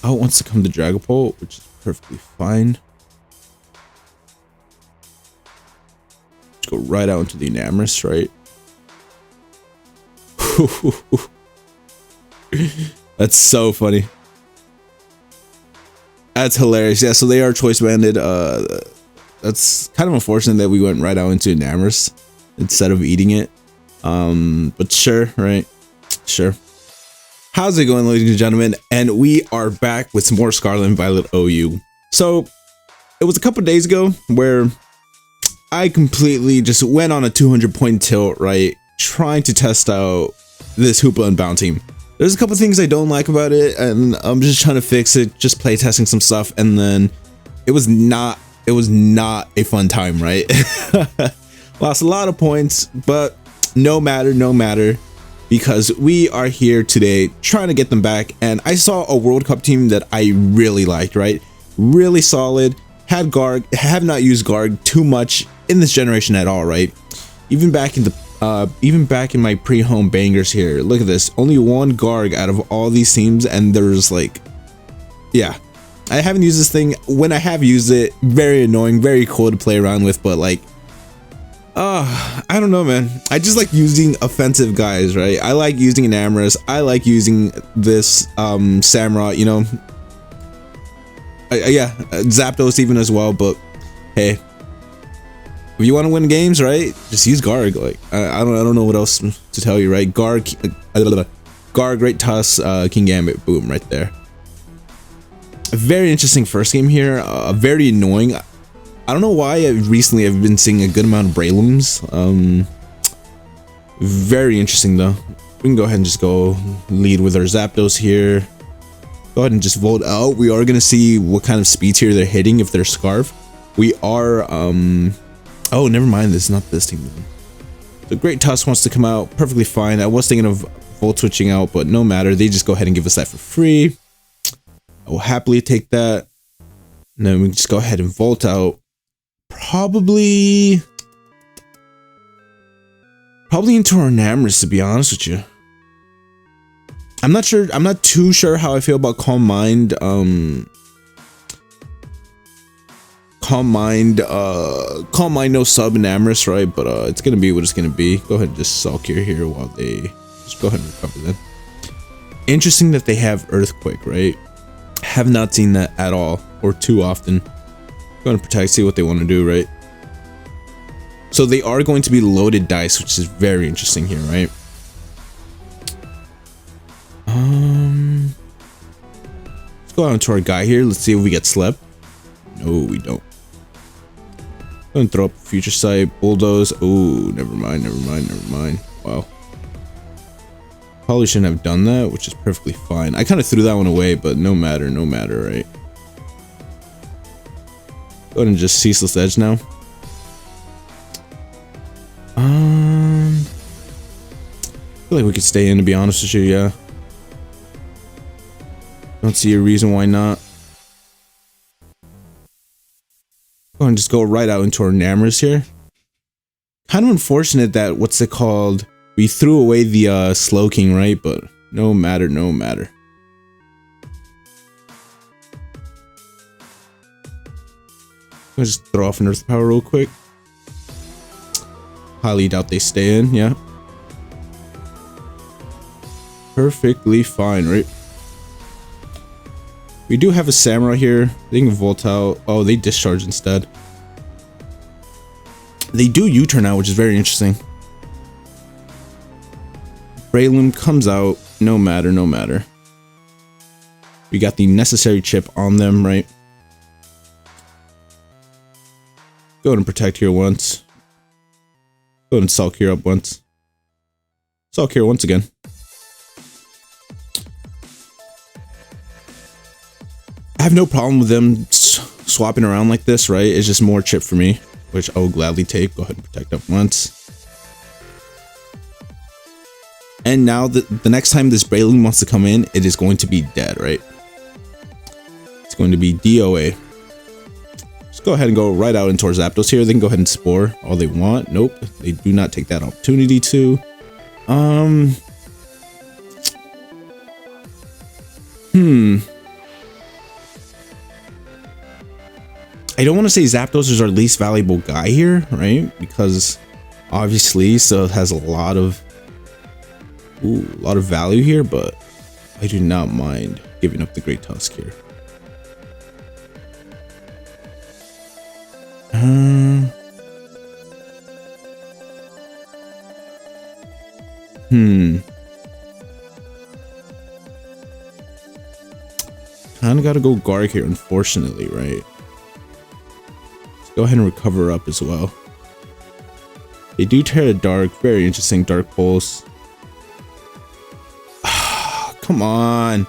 Oh, it wants to come to Dragapult, which is perfectly fine. Let's go right out into the Enamorous, right? That's so funny. That's hilarious. Yeah, so they are choice banded. That's kind of unfortunate that we went right out into Enamorous instead of eating it. But sure, right? Sure. How's it going, ladies and gentlemen? And we are back with some more Scarlet and Violet OU. So it was a couple days ago where I completely just went on a 200-point tilt, right? Trying to test out this Hoop-unbound team. There's a couple things I don't like about it, and I'm just trying to fix it, just play testing some stuff, and then it was not a fun time, right? Lost a lot of points, but no matter, because we are here today trying to get them back. And I saw a World Cup team that I really liked, right? Really solid. Had Garg, have not used Garg too much in this generation at all, right? Even back in my pre-home bangers here, look at this, only one Garg out of all these teams, and there's like, yeah, I haven't used this thing. When I have used it, very annoying, very cool to play around with, but like, I don't know, man. I just like using offensive guys, right? I like using Enamorous. I like using this Samurott, you know. Yeah, Zapdos even as well, but hey, if you want to win games, right, just use Garg. Like I don't know what else to tell you, right? Garg, Great Tusk, King Gambit, boom, right there. A very interesting first game here. Very annoying. I don't know why recently I've been seeing a good amount of Breloom's. Very interesting though. We can go ahead and just go lead with our Zapdos here. Go ahead and just volt out. We are gonna see what kind of speed tier they're hitting if they're Scarf. We are oh, never mind, this is not this team. The Great Tusk wants to come out, perfectly fine. I was thinking of volt switching out, but no matter. They just go ahead and give us that for free. I will happily take that. And then we can just go ahead and volt out. Probably into our Enamorous, to be honest with you. I'm not sure. I'm not too sure how I feel about Calm Mind. Calm Mind no sub Enamorous, right? But it's gonna be what it's gonna be. Go ahead and just sulk here while they just go ahead and recover them. Interesting that they have Earthquake, right? Have not seen that at all or too often. Go ahead and protect, see what they want to do, right? So they are going to be loaded dice, which is very interesting here, right? Let's go out to our guy here. Let's see if we get slept. No, we don't. Go and throw up Future Sight, Bulldoze. Oh, never mind. Wow. Probably shouldn't have done that, which is perfectly fine. I kind of threw that one away, but no matter, right? Go ahead and just Ceaseless Edge now. I feel like we could stay in, to be honest with you, yeah. Don't see a reason why not. Go ahead and just go right out into our Enamorous here. Kind of unfortunate that, what's it called? We threw away the Slow King, right? But no matter. Let's just throw off an Earth Power real quick. Highly doubt they stay in, yeah. Perfectly fine, right? We do have a Samurai here. They can Volt out. Oh, they discharge instead. They do U-turn out, which is very interesting. Breloom comes out. No matter. We got the necessary chip on them, right? Go ahead and protect here once. Go ahead and Sulk here up once. Sulk here once again. I have no problem with them swapping around like this, right? It's just more chip for me, which I will gladly take. Go ahead and protect up once. And now the next time this Breloom wants to come in, it is going to be dead, right? It's going to be DOA. Let's go ahead and go right out into our Zapdos here. They can go ahead and Spore all they want. Nope, they do not take that opportunity to. I don't want to say Zapdos is our least valuable guy here, right? Because obviously, so it has a lot of value here, but I do not mind giving up the Great Tusk here. Kinda gotta go Garg here, unfortunately, right? Let's go ahead and recover up as well. They do tear dark, very interesting dark pulse. Come on.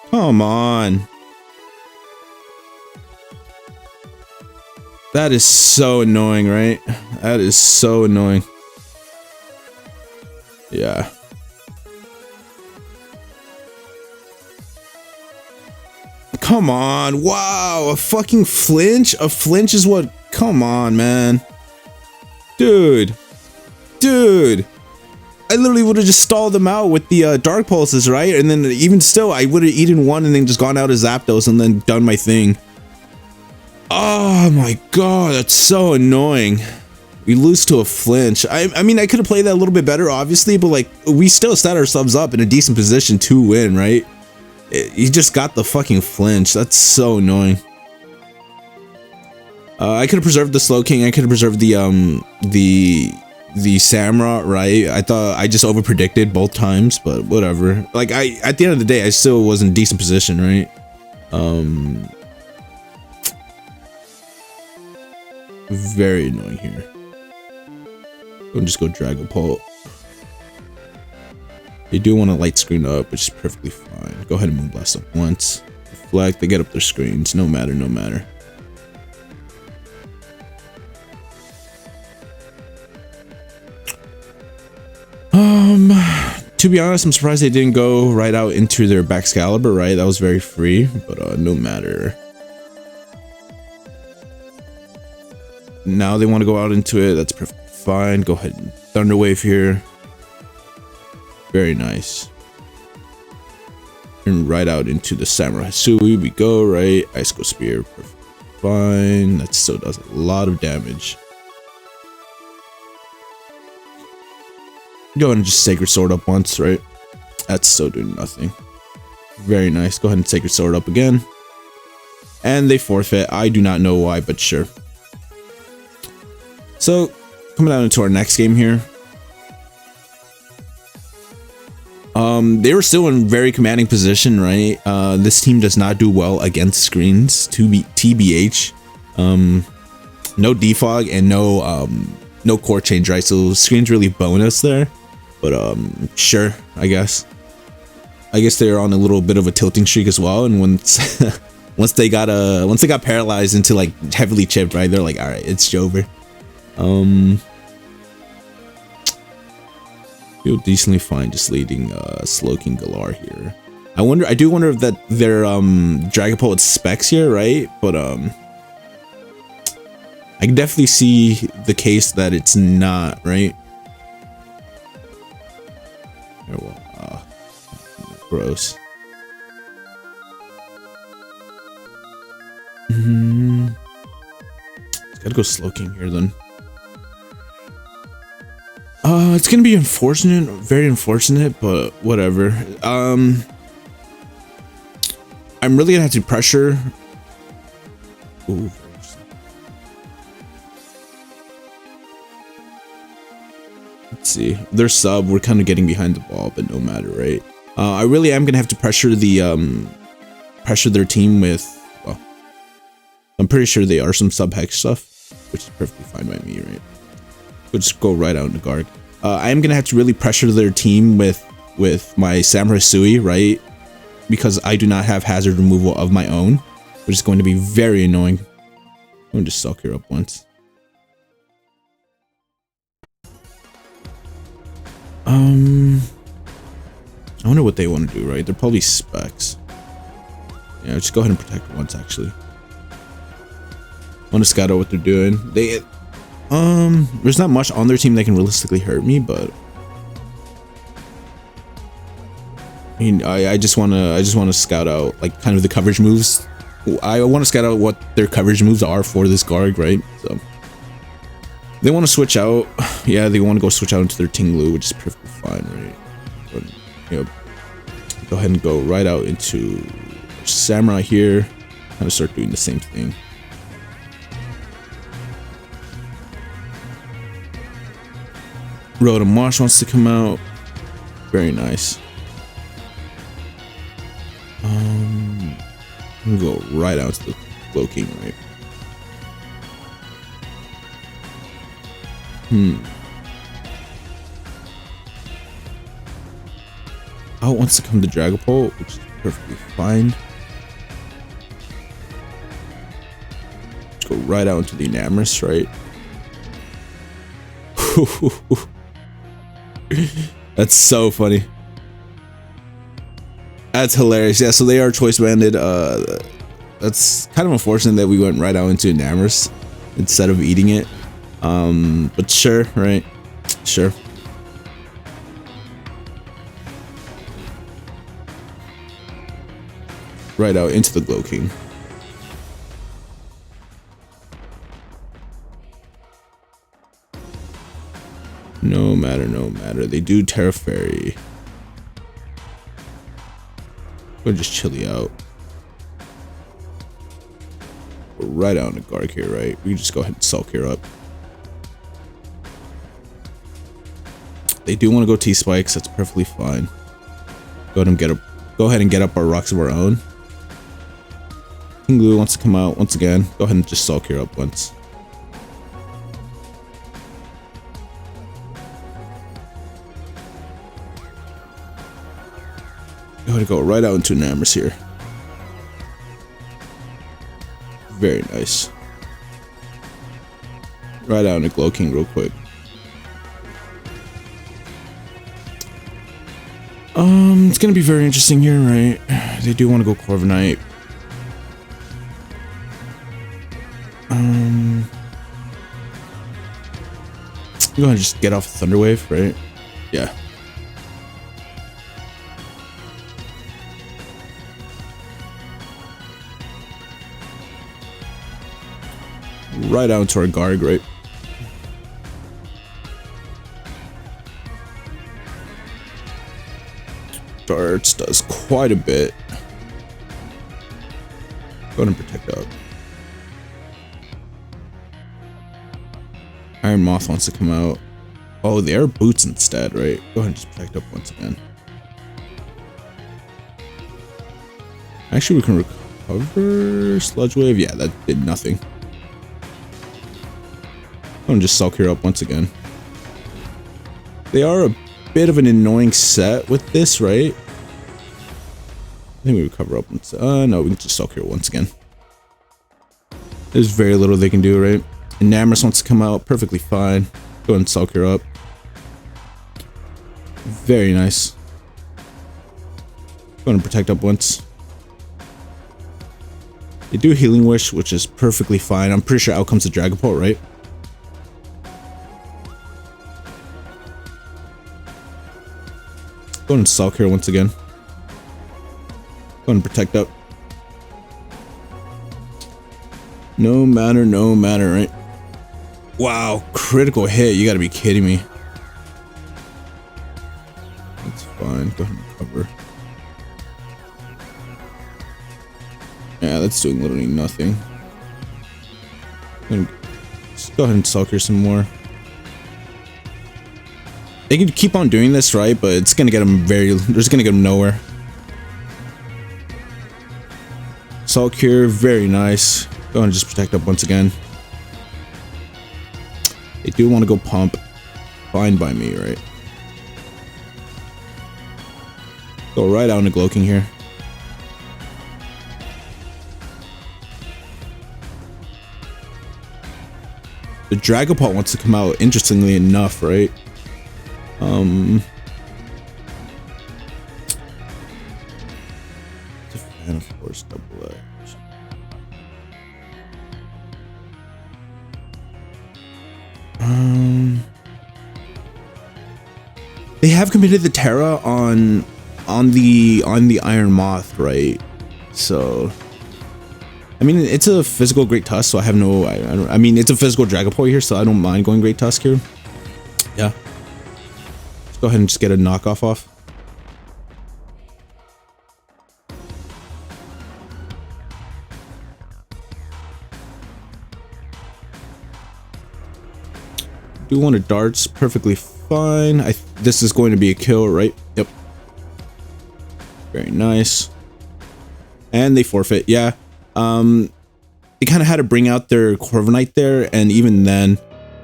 Come on. That is so annoying, right? That is so annoying. Yeah. Come on. Wow. A fucking flinch? A flinch is what? Come on, man. Dude. Dude. I literally would have just stalled them out with the dark pulses, right? And then even still, I would have eaten one and then just gone out as Zapdos and then done my thing. Oh my god, that's so annoying. We lose to a flinch. I mean, I could have played that a little bit better, obviously, but like, we still set ourselves up in a decent position to win, right? You just got the fucking flinch. That's so annoying. I could have preserved the Slowking. I could have preserved the Samurott, right? I thought I just over predicted both times, but whatever. Like, at the end of the day, I still was in a decent position, right? Very annoying here. Don't just go Dragapult. They do want to light screen up, which is perfectly fine. Go ahead and Moonblast up once. Reflect, they get up their screens. No matter, no matter. To be honest, I'm surprised they didn't go right out into their Baxcalibur, right? That was very free, but no matter. Now they want to go out into it. That's perfectly fine. Go ahead and Thunder Wave here. Very nice. And right out into the Samurai Sui we go, right? Icicle Spear, perfectly fine. That still does a lot of damage. Go ahead and just Sacred Sword up once, right? That's still doing nothing. Very nice. Go ahead and Sacred Sword up again. And they forfeit. I do not know why, but sure. So, coming out into our next game here. They were still in very commanding position, right? This team does not do well against screens, TBH. No defog and no core change, right? So screens really bonus there. But sure, I guess they're on a little bit of a tilting streak as well. And once they got paralyzed into like heavily chipped, right? They're like, all right, it's over. Feel decently fine just leading Slowking Galar here. I do wonder if that their Dragapult with specs here, right? But I can definitely see the case that it's not, right? Well, gross. Gotta go Slowking here then. It's gonna be unfortunate, very unfortunate, but whatever. I'm really gonna have to pressure. Ooh. Let's see. Their sub, we're kind of getting behind the ball, but no matter, right? I really am gonna have to pressure their team with. Well, I'm pretty sure they are some sub hex stuff, which is perfectly fine by me, right? We'll just go right out into Garg. I am gonna have to really pressure their team with my Samurai Sui, right? Because I do not have hazard removal of my own, which is going to be very annoying. I'm gonna just suck her up once. I wonder what they want to do, right? They're probably specs. Yeah, just go ahead and protect it once, actually. I want to scout out what they're doing. There's not much on their team that can realistically hurt me, but I mean, I just wanna scout out like kind of the coverage moves I want to scout out what their coverage moves are for this Garg, right? So they want to switch out. Yeah, they want to go switch out into their Tinglu, which is perfectly fine, right? But, you know, go ahead and go right out into Samurai here. Kind of start doing the same thing. Rotom Wash wants to come out. Very nice. I'm gonna go right out to the Glow King, right? Out wants to come to Dragapult, which is perfectly fine. Let's go right out into the Enamorus, right? That's so funny. That's hilarious. Yeah, so they are choice banded. That's kind of unfortunate that we went right out into Enamorus instead of eating it. But sure, right? Sure. Right out into the Glow King. No matter, no matter. They do Tera Fairy. We'll just chill you out. We're right out in the Garg here, right? We can just go ahead and sulk here up. They do want to go T-Spikes. That's perfectly fine. Go ahead and get up our rocks of our own. King Glue wants to come out once again. Go ahead and just sulk here up once. Go ahead and go right out into Enamorus here. Very nice. Right out into Glow King real quick. It's gonna be very interesting here, right? They do want to go Corviknight. Go ahead and just get off Thunder Wave, right? Yeah. Right out into our Garg, right? Darts does quite a bit. Go ahead and protect up. Iron Moth wants to come out. Oh, they are boots instead, right? Go ahead and just protect up once again. Actually, we can recover Sludge Wave. Yeah, that did nothing. Go and just sulk here up once again. They are a bit of an annoying set with this, right? I think we recover up once. No, we can just sulk here once again. There's very little they can do, right? Enamorus wants to come out, perfectly fine. Go ahead and sulk her up. Very nice. Go ahead and protect up once. They do Healing Wish, which is perfectly fine. I'm pretty sure out comes the Dragapult, right? Go ahead and sulk here once again. Go ahead and protect up. No matter, no matter, right? Wow, critical hit. You gotta be kidding me. That's fine. Go ahead and cover. Yeah, that's doing literally nothing. Just go ahead and sulk here some more. They can keep on doing this, right? But it's gonna get them they're just gonna get them nowhere. Sulk here, very nice. Go ahead and just protect up once again. They do want to go pump. Fine by me, right? Go right out into Glow King here. The Dragapult wants to come out, interestingly enough, right? Fan of Force Double Edge. They have committed the Tera on the Iron Moth, right? So I mean, it's a physical Great Tusk, so I have no... I mean, it's a physical Dragapult here, so I don't mind going Great Tusk here. Yeah. Let's go ahead and just get a knockoff off. Do want a darts, perfectly fine. This is going to be a kill, right? Yep. Very nice. And they forfeit, yeah. They kind of had to bring out their Corviknight there, and even then,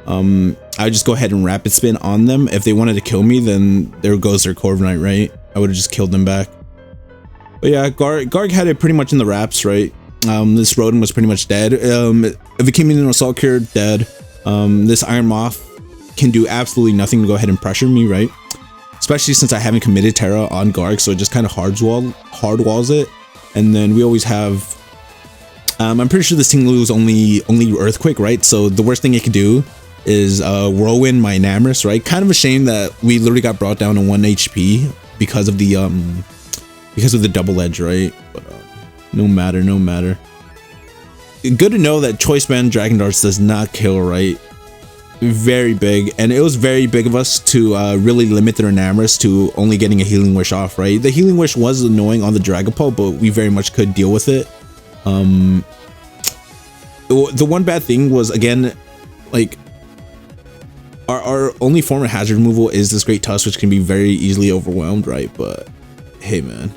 I just go ahead and rapid spin on them. If they wanted to kill me, then there goes their Corviknight, right? I would have just killed them back. But yeah, Garg had it pretty much in the wraps, right? This Rotom was pretty much dead. If it came in an Assault Cure, dead. This Iron Moth can do absolutely nothing to go ahead and pressure me, right? Especially since I haven't committed Tera on Garg, so it just kind of hard walls it. And then we always have... I'm pretty sure this Ting-Lu is only Earthquake, right? So the worst thing it could do is Whirlwind my Namorous, right? Kind of a shame that we literally got brought down to 1 HP because of the double edge, right? But no matter. Good to know that Choice Band Dragon Darts does not kill, right? Very big, and it was very big of us to really limit their Namorous to only getting a Healing Wish off, right? The Healing Wish was annoying on the Dragapult, but we very much could deal with it. The one bad thing was, again, like our only form of hazard removal is this Great Tusk, which can be very easily overwhelmed, right? But hey, man.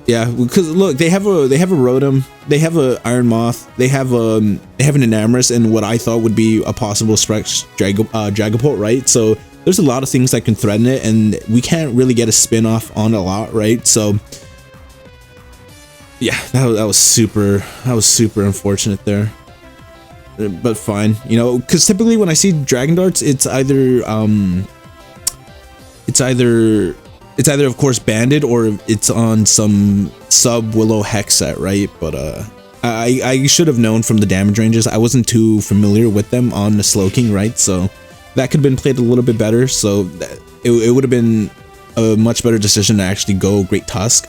Yeah, because look, they have a Rotom, they have a Iron Moth, they have an Enamorous, and what I thought would be a possible Specs Dragapult, right? So there's a lot of things that can threaten it, and we can't really get a spin off on a lot, right? So yeah, that was super unfortunate there, but fine, you know, because typically when I see Dragon Darts, it's either of course banded, or it's on some sub Willow Hex set, right? But I should have known from the damage ranges. I wasn't too familiar with them on the Slowking, right? So that could have been played a little bit better. So it would have been a much better decision to actually go Great Tusk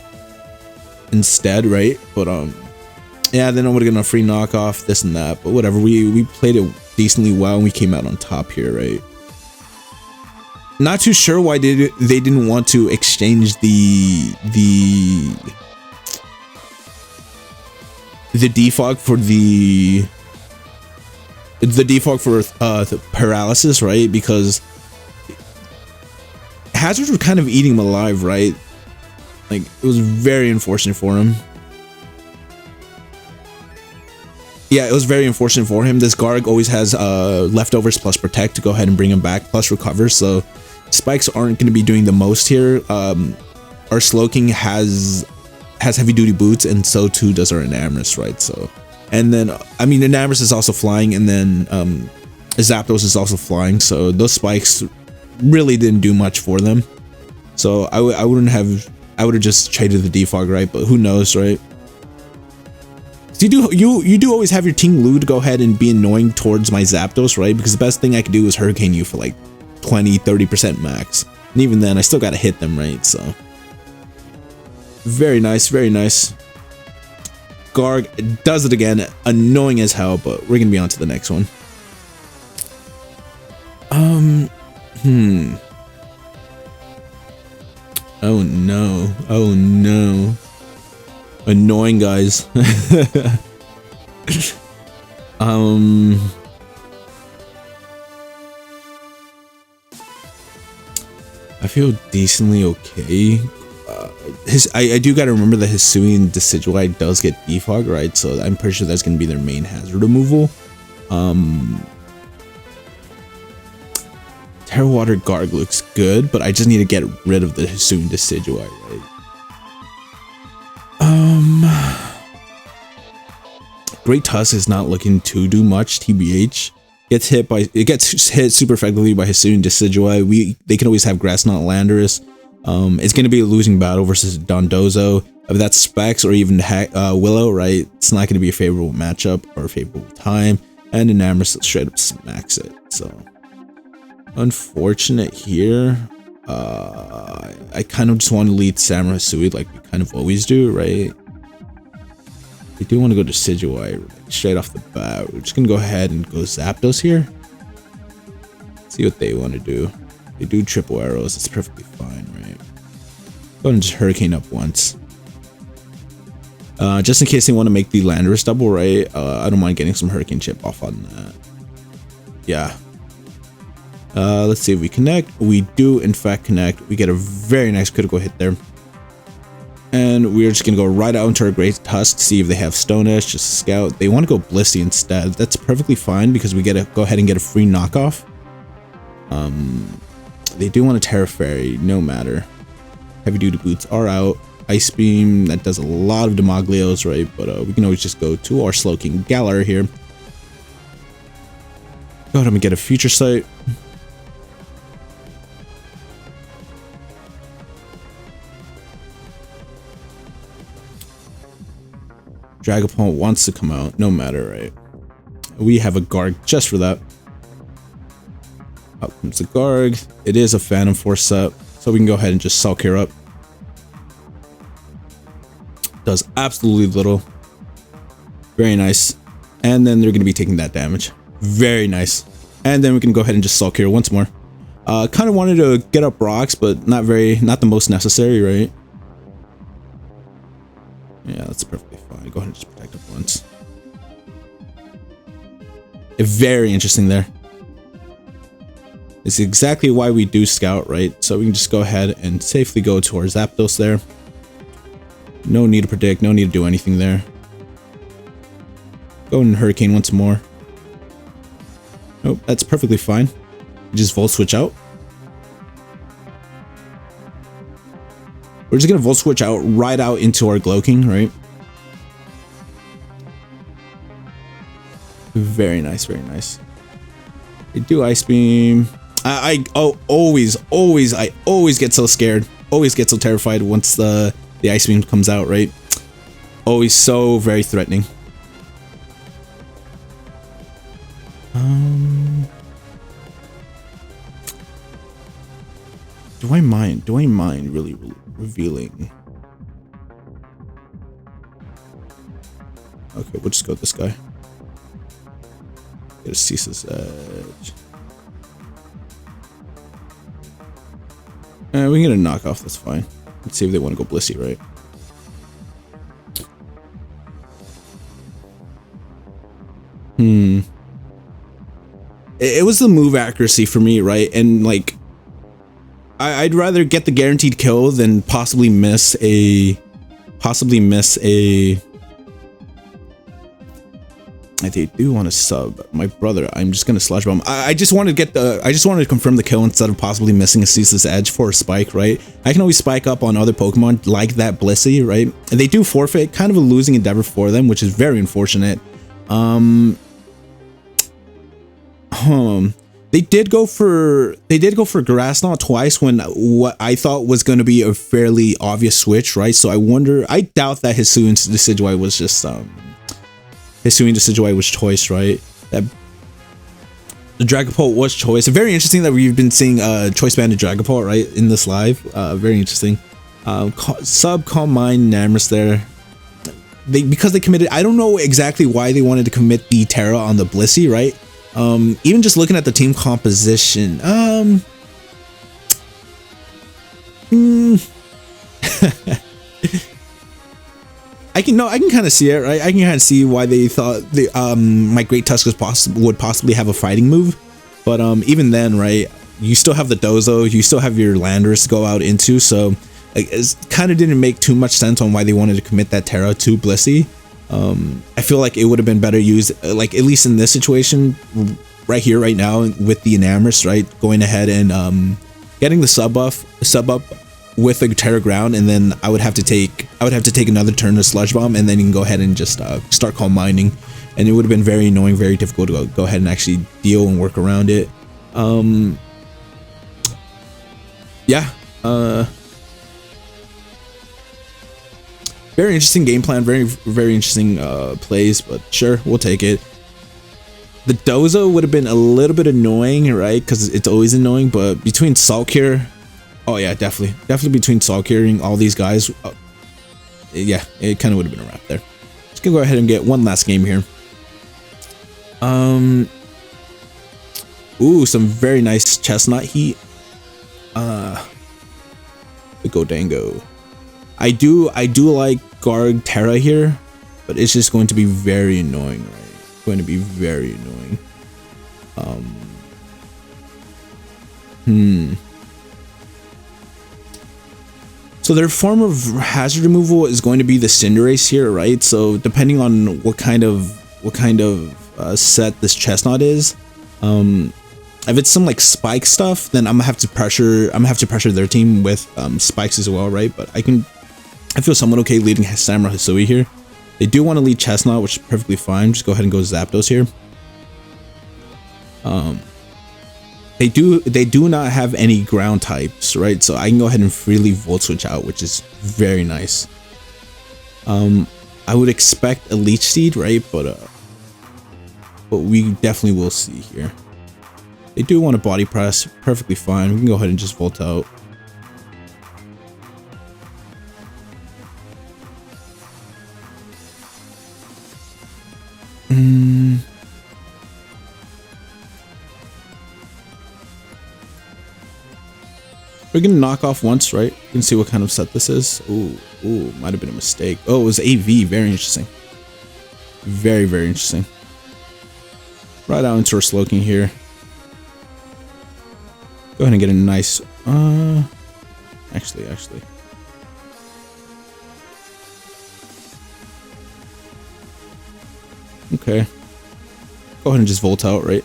instead, right? But yeah, then I would have gotten a free knockoff, this and that. But whatever, we played it decently well, and we came out on top here, right? Not too sure why they didn't want to exchange the defog for the paralysis, right? Because hazards were kind of eating him alive, right? Like, it was very unfortunate for him. Yeah, it was very unfortunate for him. This Garg always has leftovers plus protect to go ahead and bring him back, plus recover, so spikes aren't going to be doing the most here. Our Slowking has heavy duty boots, and so too does our Enamorous, right? So, and then I mean, Enamorous is also flying, and then Zapdos is also flying, so those spikes really didn't do much for them. So I would have just traded the defog, right? But who knows, right? So you do always have your Ting-Lu to go ahead and be annoying towards my Zapdos, right? Because the best thing I could do is Hurricane you for like 20-30% max, and even then I still gotta hit them, right? So very nice. Garg does it again, annoying as hell, but we're gonna be on to the next one. Oh no, annoying, guys. I feel decently okay. I do gotta remember that Hisuian Decidueye does get defog, right? So I'm pretty sure that's gonna be their main hazard removal. Terra Water Garg looks good, but I just need to get rid of the Hisuian Decidueye, right? Great Tusk is not looking to do much, TBH. It gets hit super effectively by Hisuian Decidueye. They can always have Grass Knot Landorus. It's going to be a losing battle versus Dondozo. If that's Specs or even Willow, right? It's not going to be a favorable matchup or a favorable time. And Enamorous straight up smacks it. So unfortunate here. I kind of just want to lead Samurai Sui like we kind of always do, right? We do want to go to Decidueye like, straight off the bat. We're just gonna go ahead and go Zapdos here. See what they want to do. They do triple arrows. It's perfectly fine, right? Go ahead and just Hurricane up once. Just in case they want to make the Landorus double, right? I don't mind getting some Hurricane Chip off on that. Yeah. Let's see if we connect. We do, in fact, connect. We get a very nice critical hit there. And we're just going to go right out into our Great Tusk, see if they have Stone Edge, just scout. They want to go Blissey instead. That's perfectly fine because we get to go ahead and get a free knockoff. They do want a Tera Fairy, no matter. Heavy Duty Boots are out. Ice Beam, that does a lot of Demoglios, right? But we can always just go to our Slowking Galar here. Go ahead and get a Future Sight. Dragapult wants to come out, no matter, right? We have a Garg just for that. Out comes the Garg. It is a Phantom Force set, so we can go ahead and just Sulk here up. Does absolutely little. Very nice. And then they're going to be taking that damage. Very nice. And then we can go ahead and just Sulk here once more. Kind of wanted to get up rocks, but not the most necessary, right? Yeah, that's perfectly fine. Go ahead and just protect up once. Very interesting there. It's exactly why we do scout, right? So we can just go ahead and safely go towards Zapdos there. No need to predict, no need to do anything there. Go and Hurricane once more. Nope, that's perfectly fine. You just Volt Switch out. We're just gonna Volt Switch out right out into our Glowking, right? Very nice, very nice. They do Ice Beam. I always get so scared. Always get so terrified once the Ice Beam comes out, right? Always so very threatening. Do I mind really revealing? Okay, we'll just go with this guy. Get a Ceaseless Edge. We can get a knockoff, that's fine. Let's see if they want to go Blissey, right? It was the move accuracy for me, right? And like, I'd rather get the guaranteed kill than possibly miss a. They do want to sub my brother. I'm just gonna Sludge Bomb. I just wanted to confirm the kill instead of possibly missing a Ceaseless Edge for a spike, right? I can always spike up on other Pokemon like that Blissey, right? And they do forfeit, kind of a losing endeavor for them, which is very unfortunate. They did go for Garganacl twice when what I thought was going to be a fairly obvious switch, right? So I doubt that Hisuian Decidueye was just Hisuian Decidueye was choice, right? That the Dragapult was choice. Very interesting that we've been seeing choice banded Dragapult, right, in this live. Very interesting. Sub Calm Mind Namorous there. Because they committed, I don't know exactly why they wanted to commit the Tera on the Blissey, right? Even just looking at the team composition, I can kind of see it, right? I can kind of see why they thought my Great Tusk would possibly have a fighting move, but even then, right? You still have the Dozo, you still have your Landorus to go out into, so like, it kind of didn't make too much sense on why they wanted to commit that Tera to Blissey. I feel like it would have been better used, like at least in this situation, right here, right now, with the Enamorous, right? Going ahead and getting the sub up with the Tera Ground, and then I would have to take another turn to Sludge Bomb, and then you can go ahead and just start Calm Minding, and it would have been very annoying, very difficult to go ahead and actually deal and work around it. Yeah. Very interesting game plan, very interesting plays, but sure, we'll take it. The Dozo would have been a little bit annoying, right? Because it's always annoying, but between Sulk here, Oh yeah, definitely between Saw carrying all these guys. Yeah, it kind of would have been a wrap there. Just gonna go ahead and get one last game here. Ooh, some very nice chestnut heat. The Godango. I do like Garg Tera here, but it's just going to be very annoying, right? It's going to be very annoying. So their form of hazard removal is going to be the Cinderace here, right? So depending on what kind of set this chestnut is, if it's some like spike stuff, then I'm gonna have to pressure their team with spikes as well, right? But I feel somewhat okay leading Samurai Hisui here. They do want to lead Chestnut, which is perfectly fine. Just go ahead and go Zapdos here. They do not have any ground types, right? So I can go ahead and freely Volt Switch out, which is very nice. I would expect a Leech Seed, right? But we definitely will see here. They do want to body press, perfectly fine. We can go ahead and just Volt out. We're gonna knock off once, right? You can see what kind of set this is. Ooh, might have been a mistake. Oh, it was AV. Very interesting. Very, very interesting. Right out into our Slowking here. Go ahead and get a nice. Actually. Okay. Go ahead and just Volt out, right?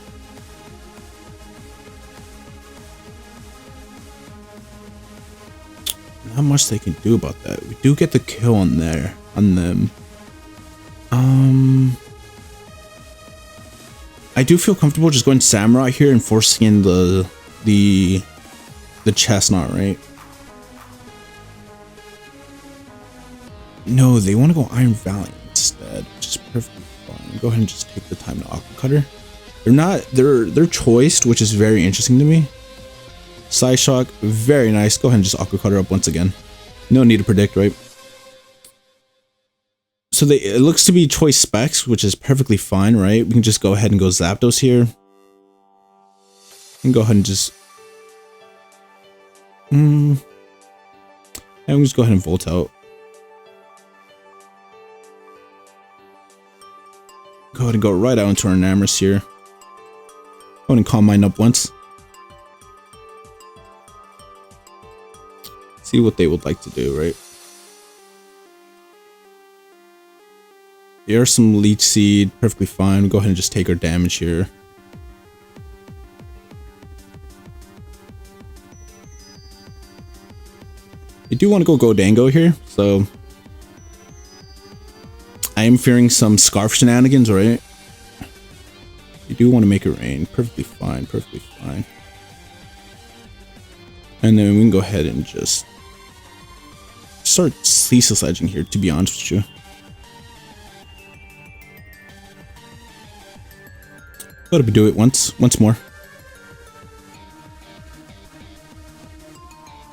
Not much they can do about that. We do get the kill on there, on them. I do feel comfortable just going Samurai here and forcing in the Chestnut, right? No, they want to go Iron Valley instead, which is perfectly fine. Go ahead and just take the time to Aqua Cutter. They're choiced, which is very interesting to me. Side Shock, very nice. Go ahead and just Aqua Cutter up once again. No need to predict, right? So it looks to be choice specs, which is perfectly fine, right? We can just go ahead and go Zapdos here. And go ahead and just... And we just go ahead and Volt out. Go ahead and go right out into our Namorous here. Go ahead and Calm Mind up once. See what they would like to do, right? Here's some Leech Seed, perfectly fine. Go ahead and just take our damage here. I do want to go Godango here, so I am fearing some Scarf shenanigans, right? You do want to make it rain, perfectly fine, perfectly fine. And then we can go ahead and just start ceaseless edging here, to be honest with you. Let me do it once more.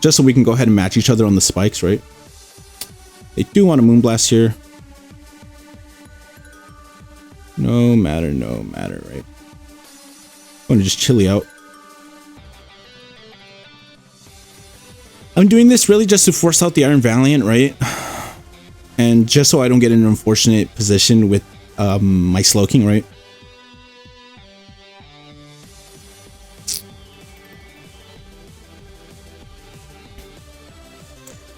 Just so we can go ahead and match each other on the spikes, right? They do want a Moonblast here. No matter, right? I'm gonna just chilly out. I'm doing this really just to force out the Iron Valiant, right? And just so I don't get in an unfortunate position with my Slowking, right?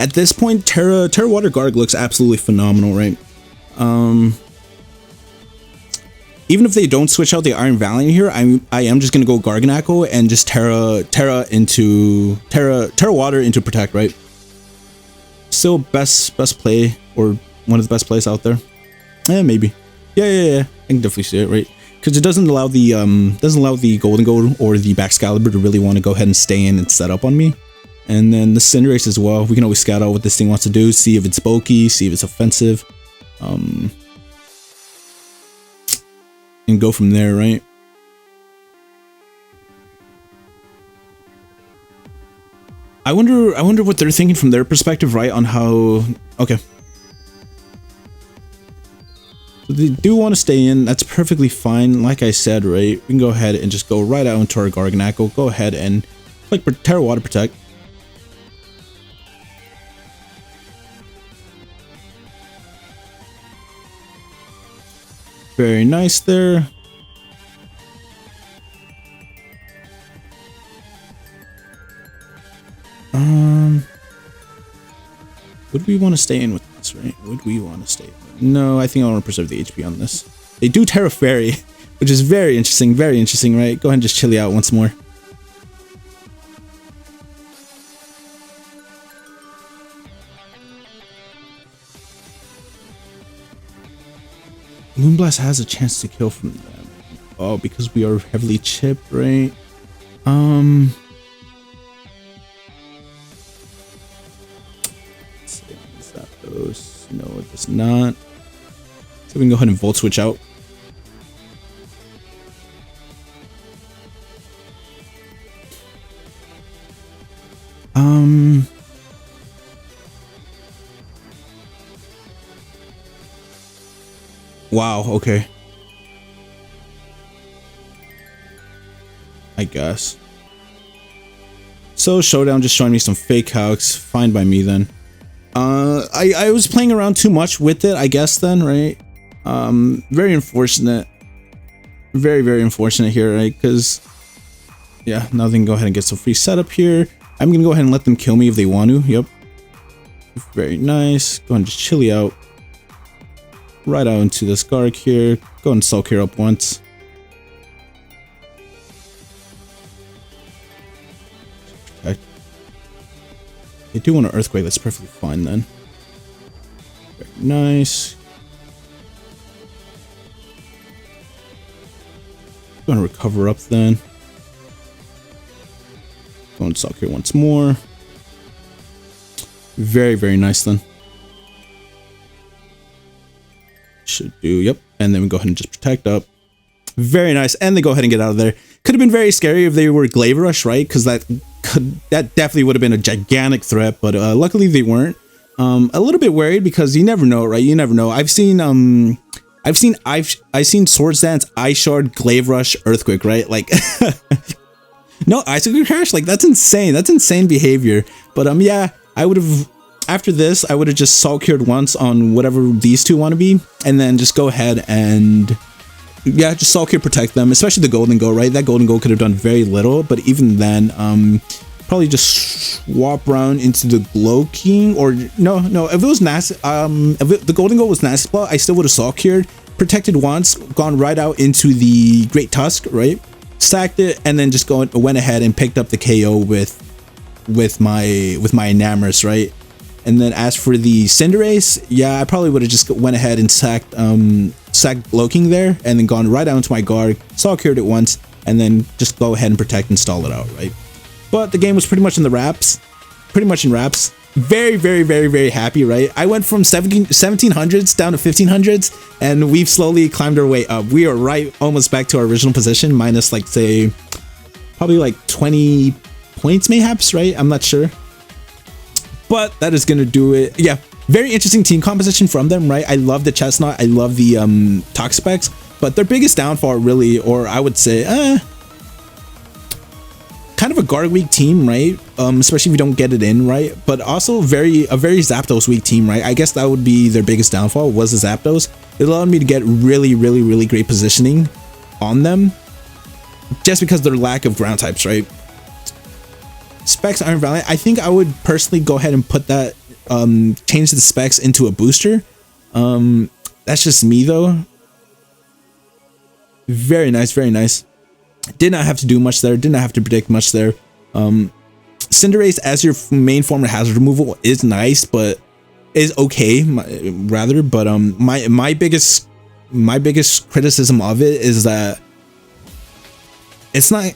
At this point, Tera Water Garg looks absolutely phenomenal, right? Even if they don't switch out the Iron Valiant here, I am just gonna go Garganacl and just Tera Water into Protect, right? Still best play, or one of the best plays out there. Maybe. Yeah. I can definitely see it, right? Because it doesn't allow the Golden Gold or the Baxcalibur to really want to go ahead and stay in and set up on me. And then the Cinderace as well. We can always scout out what this thing wants to do, see if it's bulky, see if it's offensive. And go from there, right? I wonder what they're thinking from their perspective, right? On how, okay. So they do want to stay in. That's perfectly fine. Like I said, right? We can go ahead and just go right out into our Garganacl. Go ahead and like Tera Water Protect. Very nice there. Would we want to stay in with this, right? Would we want to stay in? No, I think I want to preserve the HP on this. They do Tera Fairy, which is very interesting, right? Go ahead and just chili out once more. Moonblast has a chance to kill from them. Oh, because we are heavily chipped, right? Zapdos. No, it does not. So we can go ahead and Volt Switch out. Wow, okay. I guess. So Showdown just showing me some fake calcs. Fine by me then. I was playing around too much with it, I guess then, right? Very unfortunate. Very unfortunate here, right? Because, yeah, now they can go ahead and get some free setup here. I'm going to go ahead and let them kill me if they want to. Yep. Very nice. Go ahead and just chili out. Right out into this garg here. Go ahead and sulk here up once. Okay. They do want an earthquake, that's perfectly fine then. Very nice. Gonna recover up then. Go and sulk here once more. Very nice then. Should do, yep. And then we go ahead and just protect up. Very nice. And they go ahead and get out of there. Could have been very scary if they were Glaive Rush, right? Because that definitely would have been a gigantic threat, but luckily they weren't. A little bit worried because you never know, right? You never know. I've seen Swords Dance, Ice Shard, Glaive Rush, Earthquake, right? Like no Icicle Crash, like that's insane. That's insane behavior. But yeah, I would have, after this, I would have just Salt Cured once on whatever these two want to be, and then just go ahead and, yeah, just Salt Cure protect them, especially the Golden Goat, right? That Golden Goat could have done very little, but even then, probably just swap around into the Glow King, or no, if it was Nasty, if the Golden Goat was Nasty Spot, I still would have Salt Cured, protected once, gone right out into the Great Tusk, right? Stacked it, and then just went ahead and picked up the KO with my Enamorous, right? And then as for the Cinderace, yeah, I probably would have just went ahead and sacked Glow King there, and then gone right out into my Garg, Salt Cured it once, and then just go ahead and protect and stall it out, right? But the game was pretty much in the wraps, Very happy, right? I went from 1700s down to 1500s, and we've slowly climbed our way up. We are right almost back to our original position, minus like, say, probably like 20 points mayhaps, right? I'm not sure. But that is gonna do it. Yeah, very interesting team composition from them, right? I love the Chestnut, I love the Toxapex, but their biggest downfall really, or I would say, kind of a Garg weak team, right? Especially if you don't get it in, right? But also a very Zapdos weak team, right? I guess that would be their biggest downfall, was the Zapdos. It allowed me to get really great positioning on them, just because of their lack of ground types, right? Specs Iron Valiant, I think I would personally go ahead and put that, change the specs into a booster. That's just me though. Very nice. Did not have to do much there, did not have to predict much there. Cinderace as your main form of hazard removal is nice, but is okay, rather. But my biggest criticism of it is that it's not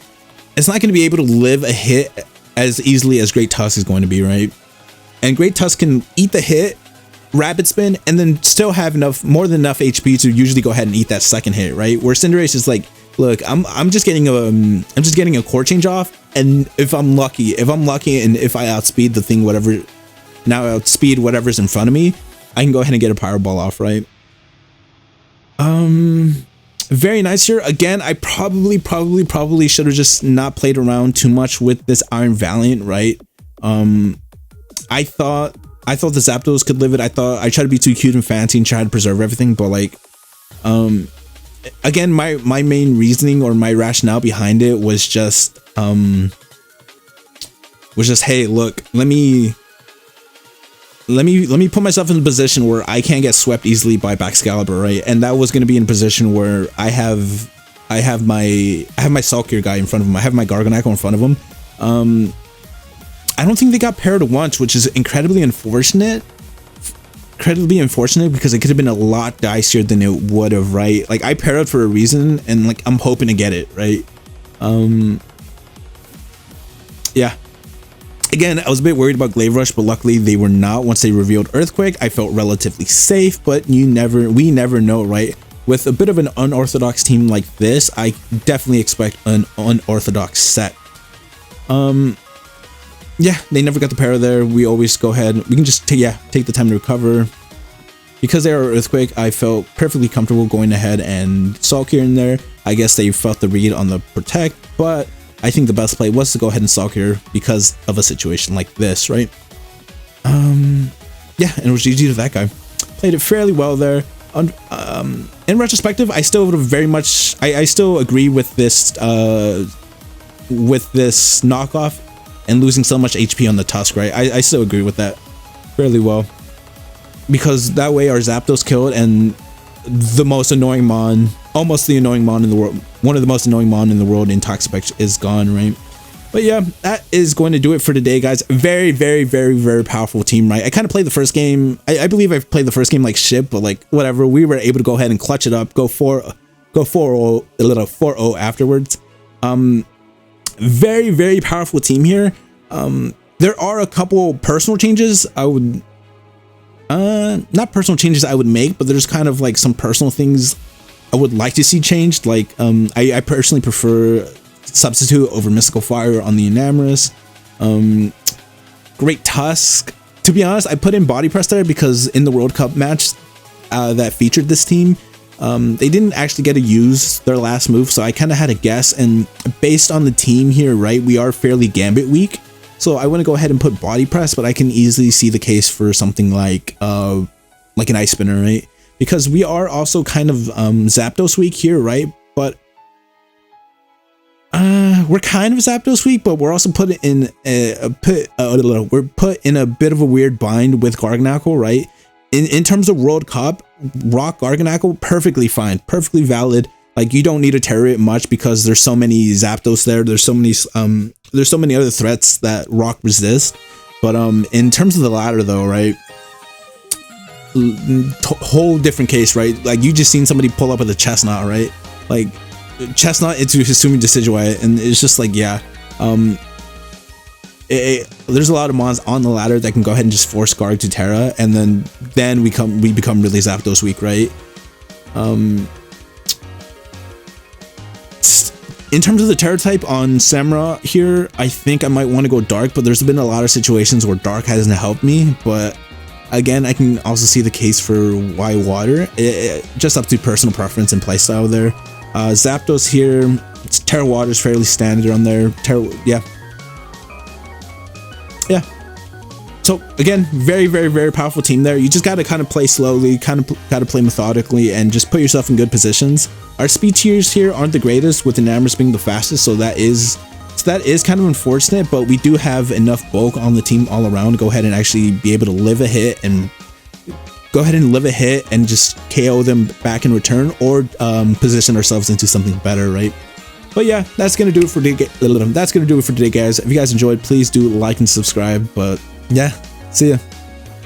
going to be able to live a hit as easily as Great Tusk is going to be, right? And Great Tusk can eat the hit, rapid spin, and then still have more than enough HP to usually go ahead and eat that second hit, right? Where Cinderace is like, look, I'm just getting a core change off. And if I'm lucky, and if I outspeed the thing, outspeed whatever's in front of me, I can go ahead and get a Pyro Ball off, right? Very nice here. Again, I probably should have just not played around too much with this Iron Valiant, right? I thought the Zapdos could live it. I tried to be too cute and fancy and try to preserve everything, but like, again, my main reasoning or my rationale behind it was just, hey, look, let me put myself in a position where I can't get swept easily by Baxcalibur, right? And that was going to be in a position where I have my Sulkier guy in front of him. I have my Garganacl in front of him. I don't think they got paired once, which is incredibly unfortunate. Because it could have been a lot dicier than it would have, right? Like, I paired for a reason, and like, I'm hoping to get it, right? Yeah. Again, I was a bit worried about Glaive Rush, but luckily they were not. Once they revealed Earthquake, I felt relatively safe, but we never know, right? With a bit of an unorthodox team like this, I definitely expect an unorthodox set. Yeah, they never got the pair there. We always go ahead. We can just take the time to recover. Because they are Earthquake, I felt perfectly comfortable going ahead and Sulkier in there. I guess they felt the read on the Protect, but I think the best play was to go ahead and Sulkier because of a situation like this, right? Yeah, and it was GG to that guy. Played it fairly well there. In retrospective, I still would have very much. I still agree with this knockoff and losing so much HP on the Tusk, right? I still agree with that fairly well, because that way our Zapdos killed and the most annoying Mon, almost the annoying Mon in the world, one of the most annoying Mon in the world in Toxapex is gone, right? But yeah, that is going to do it for today, guys. Very powerful team, right? I kind of played the first game. I believe I played the first game like shit, but like whatever. We were able to go ahead and clutch it up, go 4-0, a little 4-0 afterwards. Very powerful team here. There are a couple personal changes I would, not personal changes I would make, but there's kind of like some personal things I would like to see changed. Like, I personally prefer Substitute over Mystical Fire on the Enamorous. Great Tusk. To be honest, I put in Body Press there because in the World Cup match that featured this team, they didn't actually get to use their last move, so I kind of had a guess, and based on the team here, right, we are fairly Gambit weak, so I want to go ahead and put Body Press, but I can easily see the case for something like an Ice Spinner, right? Because we are also kind of Zapdos weak here, right? But we're kind of Zapdos weak, but we're also put in we're put in a bit of a weird bind with Garganacl, right? In terms of World Cup, Rock Garganacl, perfectly fine, perfectly valid. Like, you don't need to terror it much because there's so many Zapdos there. There's so many other threats that Rock resist. But in terms of the ladder though, right? Whole different case, right? Like, you just seen somebody pull up with a Chestnut, right? Like, Chestnut into Hisumi Decidueye, and it's just like, yeah. There's a lot of mons on the ladder that can go ahead and just force Garg to Tera, and then we become really Zapdos weak, right? In terms of the Tera type on Samura here, I think I might want to go Dark, but there's been a lot of situations where Dark hasn't helped me, but again, I can also see the case for why Water. Just up to personal preference and playstyle there. Zapdos here, Tera Water is fairly standard on there. Yeah. So again, very powerful team there. You just got to kind of play slowly, got to play methodically, and just put yourself in good positions. Our speed tiers here aren't the greatest, with Enamorous being the fastest, so that is kind of unfortunate, but we do have enough bulk on the team all around to go ahead and actually be able to live a hit and just KO them back in return, or position ourselves into something better, right? But yeah, that's gonna do it for today, guys. If you guys enjoyed, please do like and subscribe. But yeah, see ya.